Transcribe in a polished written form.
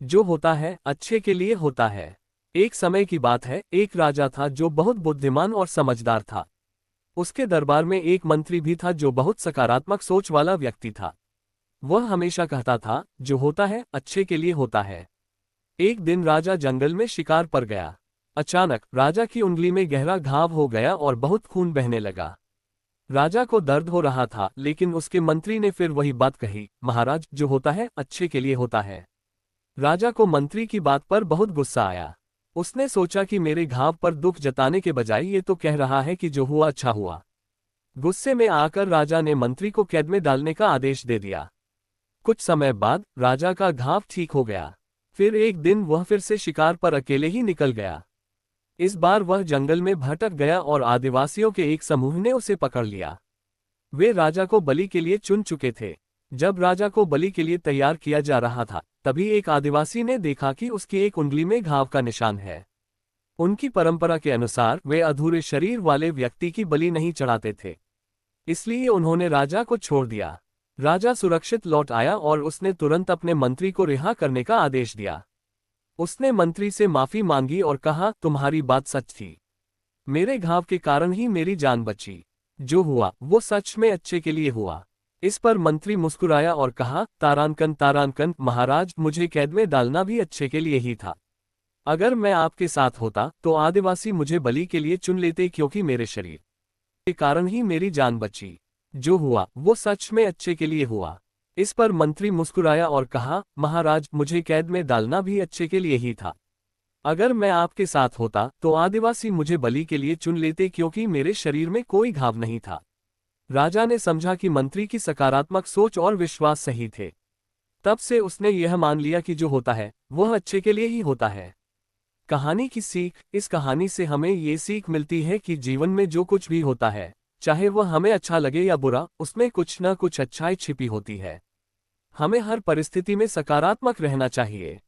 जो होता है अच्छे के लिए होता है। एक समय की बात है, एक राजा था जो बहुत बुद्धिमान और समझदार था। उसके दरबार में एक मंत्री भी था जो बहुत सकारात्मक सोच वाला व्यक्ति था। वह हमेशा कहता था, जो होता है अच्छे के लिए होता है। एक दिन राजा जंगल में शिकार पर गया। अचानक राजा की उंगली में गहरा घाव हो गया और बहुत खून बहने लगा। राजा को दर्द हो रहा था, लेकिन उसके मंत्री ने फिर वही बात कही, महाराज, जो होता है अच्छे के लिए होता है। राजा को मंत्री की बात पर बहुत गुस्सा आया। उसने सोचा कि मेरे घाव पर दुख जताने के बजाय ये तो कह रहा है कि जो हुआ अच्छा हुआ। गुस्से में आकर राजा ने मंत्री को कैद में डालने का आदेश दे दिया। कुछ समय बाद राजा का घाव ठीक हो गया। फिर एक दिन वह फिर से शिकार पर अकेले ही निकल गया। इस बार वह जंगल में भटक गया और आदिवासियों के एक समूह ने उसे पकड़ लिया। वे राजा को बलि के लिए चुन चुके थे। जब राजा को बलि के लिए तैयार किया जा रहा था, तभी एक आदिवासी ने देखा कि उसकी एक उंगली में घाव का निशान है। उनकी परंपरा के अनुसार वे अधूरे शरीर वाले व्यक्ति की बलि नहीं चढ़ाते थे, इसलिए उन्होंने राजा को छोड़ दिया। राजा सुरक्षित लौट आया और उसने तुरंत अपने मंत्री को रिहा करने का आदेश दिया। उसने मंत्री से माफी मांगी और कहा, तुम्हारी बात सच थी। मेरे घाव के कारण ही मेरी जान बची। जो हुआ वो सच में अच्छे के लिए हुआ। इस पर मंत्री मुस्कुराया और कहा, तारानकन तारानकन, महाराज, मुझे कैद में डालना भी अच्छे के लिए ही था। अगर मैं आपके साथ होता तो आदिवासी मुझे बलि के लिए चुन लेते, क्योंकि मेरे शरीर के कारण ही मेरी जान बची। जो हुआ वो सच में अच्छे के लिए हुआ। इस पर मंत्री मुस्कुराया और कहा, महाराज, मुझे कैद में डालना भी अच्छे के लिए ही था। अगर मैं आपके साथ होता तो आदिवासी मुझे बलि के लिए चुन लेते, क्योंकि मेरे शरीर में कोई घाव नहीं था। राजा ने समझा कि मंत्री की सकारात्मक सोच और विश्वास सही थे। तब से उसने यह मान लिया कि जो होता है वह अच्छे के लिए ही होता है। कहानी की सीख। इस कहानी से हमें ये सीख मिलती है कि जीवन में जो कुछ भी होता है, चाहे वह हमें अच्छा लगे या बुरा, उसमें कुछ न कुछ अच्छाई छिपी होती है। हमें हर परिस्थिति में सकारात्मक रहना चाहिए।